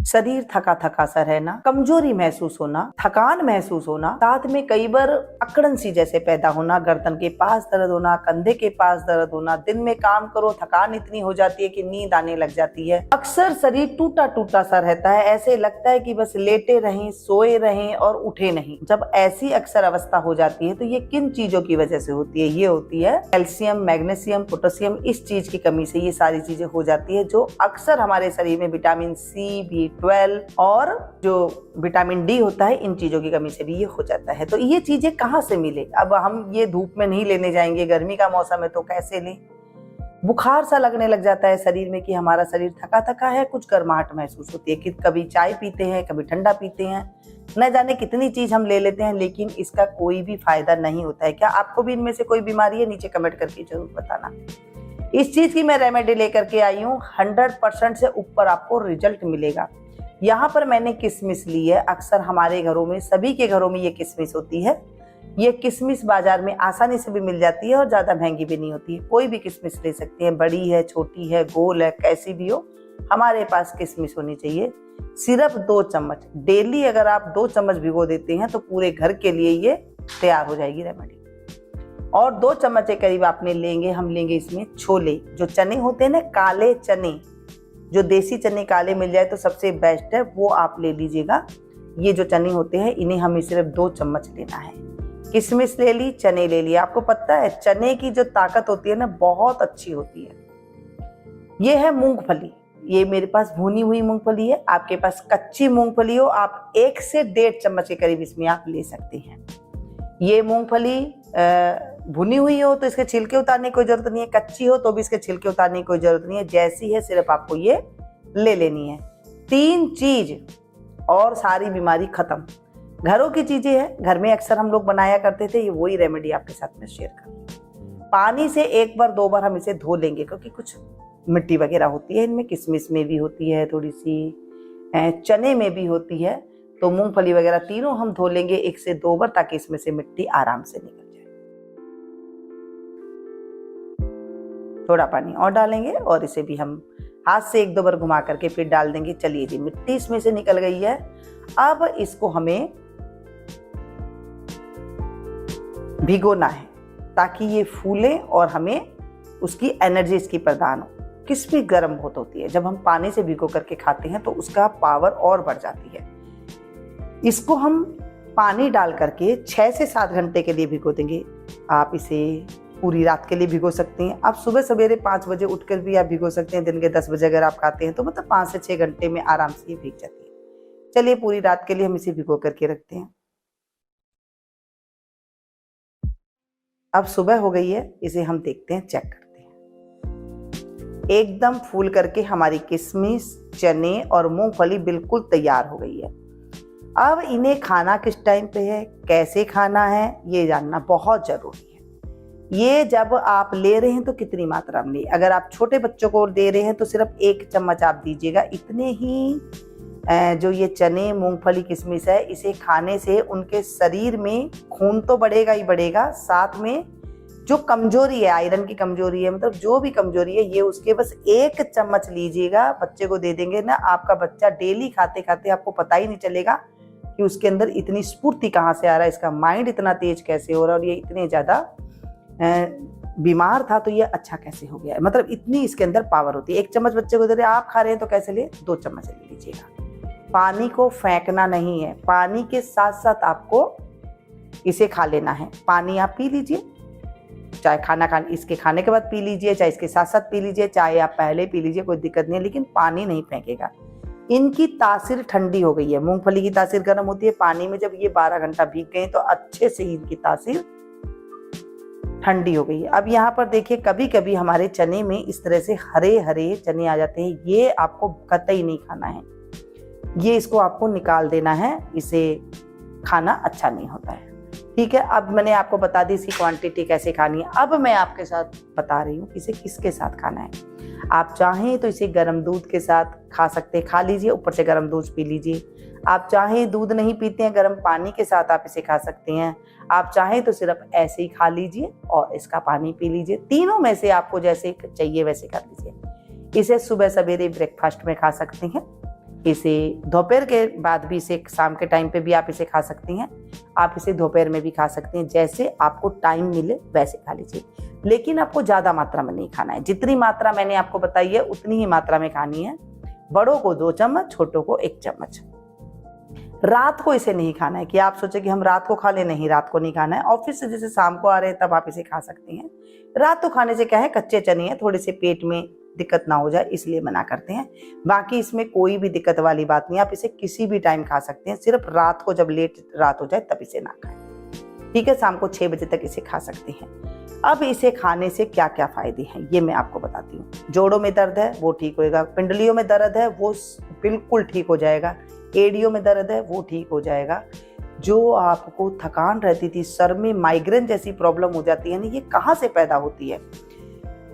शरीर थका थका सा रहना, कमजोरी महसूस होना, थकान महसूस होना, साथ में कई बार अकड़न सी जैसे पैदा होना, गर्दन के पास दर्द होना, कंधे के पास दर्द होना, दिन में काम करो थकान इतनी हो जाती है कि नींद आने लग जाती है। अक्सर शरीर टूटा टूटा सा रहता है, ऐसे लगता है कि बस लेटे रहें, सोए रहें और उठे नहीं। जब ऐसी अक्सर अवस्था हो जाती है तो ये किन चीजों की वजह से होती है? ये होती है कैल्शियम, मैग्नीशियम, पोटेशियम, इस चीज की कमी से ये सारी चीजें हो जाती है, जो अक्सर हमारे शरीर में विटामिन सी, B12 और जो विटामिन डी होता है, इन चीजों की कमी से भी ये हो जाता है। तो ये चीजें कहाँ से मिले? अब हम ये धूप में नहीं लेने जाएंगे, गर्मी का मौसम है तो कैसे लें? बुखार सा लगने लग जाता है शरीर में कि हमारा शरीर थका थका है, कुछ गर्माहट महसूस होती है कि कभी चाय पीते हैं, कभी ठंडा पीते हैं, न जाने कितनी चीज हम ले लेते हैं, लेकिन इसका कोई भी फायदा नहीं होता है। क्या आपको भी इनमें से कोई बीमारी है? नीचे कमेंट करके जरूर बताना। इस चीज की मैं रेमेडी लेकर के आई हूँ, 100% से ऊपर आपको रिजल्ट मिलेगा। यहाँ पर मैंने किशमिश ली है। अक्सर हमारे घरों में, सभी के घरों में ये किशमिश होती है। ये किशमिश बाजार में आसानी से भी मिल जाती है और ज़्यादा महंगी भी नहीं होती है। कोई भी किशमिश ले सकते हैं, बड़ी है, छोटी है, गोल है, कैसी भी हो, हमारे पास किशमिश होनी चाहिए। सिर्फ 2 चम्मच डेली अगर आप 2 चम्मच भिगो देते हैं तो पूरे घर के लिए ये तैयार हो जाएगी रेमेडी। और 2 चम्मच के करीब आपने लेंगे, हम लेंगे इसमें छोले, जो चने होते हैं ना, काले चने, जो देसी चने काले मिल जाए तो सबसे बेस्ट है, वो आप ले लीजिएगा। ये जो चने होते हैं इन्हें हमें सिर्फ 2 चम्मच लेना है। किशमिश ले ली, चने ले लिए। आपको पता है चने की जो ताकत होती है ना, बहुत अच्छी होती है। ये है मूंगफली, ये मेरे पास भुनी हुई मूंगफली है। आपके पास कच्ची मूंगफली हो, आप 1 से 1.5 चम्मच के करीब इसमें आप ले सकते हैं। ये मूंगफली भुनी हुई हो तो इसके छिलके उतारने की कोई जरूरत नहीं है, कच्ची हो तो भी इसके छिलके उतारने की कोई जरूरत नहीं है, जैसी है सिर्फ आपको ये ले लेनी है। 3 चीज और सारी बीमारी खत्म। घरों की चीजें हैं, घर में अक्सर हम लोग बनाया करते थे, ये वही रेमेडी आपके साथ में शेयर कर रही हूं। पानी से 1 बार 2 बार हम इसे धो लेंगे, क्योंकि कुछ मिट्टी वगैरह होती है इनमें, किशमिश में भी होती है, थोड़ी सी चने में भी होती है, तो मूंगफली वगैरह तीनों हम धो लेंगे 1 से 2 बार, ताकि इसमें से मिट्टी आराम से निकल जाए। थोड़ा पानी और डालेंगे और इसे भी हम हाथ से 1-2 बार घुमा करके फिर डाल देंगे। चलिए जी, मिट्टी इसमें से निकल गई है। अब इसको हमें भिगोना है ताकि ये फूले और हमें उसकी एनर्जी इसकी प्रदान हो। किशमिश गर्म बहुत होती है, जब हम पानी से भिगो करके खाते हैं तो उसका पावर और बढ़ जाती है। इसको हम पानी डाल करके 6 से 7 घंटे के लिए भिगो देंगे। आप इसे पूरी रात के लिए भिगो सकते हैं। आप सुबह सवेरे 5 बजे उठकर भी आप भिगो सकते हैं। दिन के 10 बजे अगर आप खाते हैं तो मतलब 5 से 6 घंटे में आराम से ये भीग जाती है। चलिए पूरी रात के लिए हम इसे भिगो करके रखते हैं। अब सुबह हो गई है, इसे हम देखते हैं, चेक करते हैं। एकदम फूल करके हमारी किशमिश, चने और मूंगफली बिल्कुल तैयार हो गई है। अब इन्हें खाना किस टाइम पे है, कैसे खाना है, ये जानना बहुत जरूरी है। ये जब आप ले रहे हैं तो कितनी मात्रा में, अगर आप छोटे बच्चों को दे रहे हैं तो सिर्फ 1 चम्मच आप दीजिएगा। इतने ही जो ये चने, मूंगफली, किशमिश है, इसे खाने से उनके शरीर में खून तो बढ़ेगा ही बढ़ेगा, साथ में जो कमजोरी है, आयरन की कमजोरी है, मतलब जो भी कमजोरी है, ये उसके बस 1 चम्मच लीजिएगा, बच्चे को दे देंगे ना, आपका बच्चा डेली खाते खाते आपको पता ही नहीं चलेगा कि उसके अंदर इतनी स्फूर्ति कहाँ से आ रहा है, इसका माइंड इतना तेज कैसे हो रहा है, और ये इतने ज्यादा बीमार था तो ये अच्छा कैसे हो गया है। मतलब इतनी इसके अंदर पावर होती है। 1 चम्मच बच्चे को दे रहे, आप खा रहे हैं तो कैसे ले, 2 चम्मच ले लीजिएगा। पानी को फेंकना नहीं है, पानी के साथ साथ आपको इसे खा लेना है। पानी आप पी लीजिए, चाहे इसके खाने के बाद पी लीजिए, चाहे इसके साथ साथ पी लीजिए, चाहे आप पहले पी लीजिए, कोई दिक्कत नहीं है, लेकिन पानी नहीं फेंकेगा। इनकी तासीर ठंडी हो गई है, मूंगफली की तासीर गर्म होती है, पानी में जब ये 12 घंटा भीग गए तो अच्छे से इनकी तासीर ठंडी हो गई है। अब यहाँ पर देखिए, कभी कभी हमारे चने में इस तरह से हरे हरे चने आ जाते हैं, ये आपको कतई नहीं खाना है, ये इसको आपको निकाल देना है, इसे खाना अच्छा नहीं होता है। ठीक है, अब मैंने आपको बता दी इसकी क्वांटिटी कैसे खानी है। अब मैं आपके साथ बता रही हूँ इसे किसके साथ खाना है। आप चाहें तो इसे गर्म दूध के साथ खा सकते हैं, खा लीजिए, ऊपर से गर्म दूध पी लीजिए। आप चाहें दूध नहीं पीते हैं, गर्म पानी के साथ आप इसे खा सकते हैं। आप चाहें तो सिर्फ ऐसे ही खा लीजिए और इसका पानी पी लीजिए। तीनों में से आपको जैसे चाहिए वैसे कर लीजिए। इसे सुबह सवेरे ब्रेकफास्ट में खा सकते हैं। इसे दोपहर के बाद भी, इसे शाम के टाइम पे भी आप इसे खा सकती हैं, आप इसे दोपहर में भी खा सकती हैं, जैसे आपको टाइम मिले वैसे खा लीजिए। लेकिन आपको ज़्यादा मात्रा में नहीं खाना है, जितनी मात्रा मैंने आपको बताई है उतनी ही मात्रा में खानी है। बड़ों को 2 चम्मच, छोटों को 1 चम्मच। रात को इसे नहीं खाना है कि आप सोचे कि हम रात को खा ले, नहीं, रात को नहीं खाना है। ऑफिस से जैसे शाम को आ रहे हैं तब आप इसे खा सकती हैं। रात को खाने से क्या है, कच्चे चने हैं, थोड़े से पेट में दिक्कत ना हो जाए इसलिए मना करते हैं। बाकी इसमें कोई भी दिक्कत वाली बात नहीं, आप इसे किसी भी टाइम खा सकते हैं, सिर्फ रात को जब लेट रात हो जाए तब इसे ना खाएं, ठीक है। शाम को 6 बजे तक इसे खा सकते हैं। अब इसे खाने से क्या क्या फायदे हैं ये मैं आपको बताती हूँ। जोड़ों में दर्द है वो ठीक होएगा, पिंडलियों में दर्द है वो बिल्कुल ठीक हो जाएगा, एड़ियों में दर्द है वो ठीक हो जाएगा। जो आपको थकान रहती थी, सर में माइग्रेन जैसी प्रॉब्लम हो जाती है ना, ये कहाँ से पैदा होती है,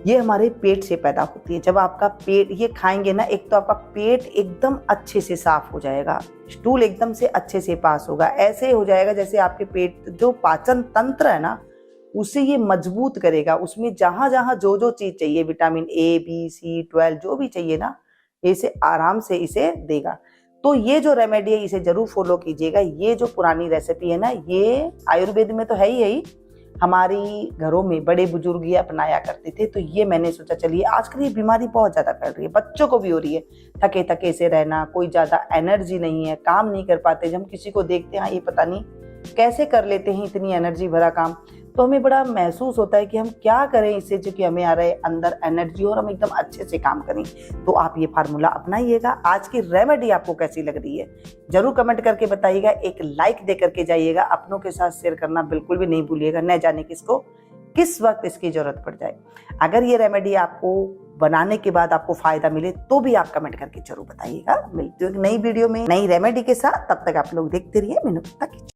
ये हमारे पेट से पैदा होती है। जब आपका पेट ये खाएंगे ना, एक तो आपका पेट एकदम अच्छे से साफ हो जाएगा, स्टूल एकदम से अच्छे से पास होगा, ऐसे हो जाएगा जैसे आपके पेट जो पाचन तंत्र है ना उसे ये मजबूत करेगा। उसमें जहां जहां जो जो चीज चाहिए, विटामिन A, B, C, 12 जो भी चाहिए ना, इसे आराम से इसे देगा। तो ये जो रेमेडी है इसे जरूर फॉलो कीजिएगा। ये जो पुरानी रेसिपी है ना, ये आयुर्वेद में तो है ही, हमारी घरों में बड़े बुजुर्ग ये अपनाया करते थे। तो ये मैंने सोचा चलिए, आजकल ये बीमारी बहुत ज्यादा फैल रही है, बच्चों को भी हो रही है, थके थके से रहना, कोई ज्यादा एनर्जी नहीं है, काम नहीं कर पाते। जब हम किसी को देखते हैं ये पता नहीं कैसे कर लेते हैं इतनी एनर्जी भरा काम, तो हमें बड़ा महसूस होता है कि हम क्या करें इससे जो कि हमें आ रहा है अंदर एनर्जी और हम एकदम अच्छे से काम करें। तो आप ये फार्मूला अपनाइएगा। आज की रेमेडी आपको कैसी लग रही है जरूर कमेंट करके बताइएगा, एक लाइक दे करके जाइएगा, अपनों के साथ शेयर करना बिल्कुल भी नहीं भूलिएगा, न जाने किसको किस वक्त इसकी जरूरत पड़ जाए। अगर ये रेमेडी आपको बनाने के बाद आपको फायदा मिले तो भी आप कमेंट करके जरूर बताइएगा। मिलती हूँ एक नई वीडियो में नई रेमेडी के साथ, तब तक आप लोग देखते रहिए मीनू गुप्ता किचन।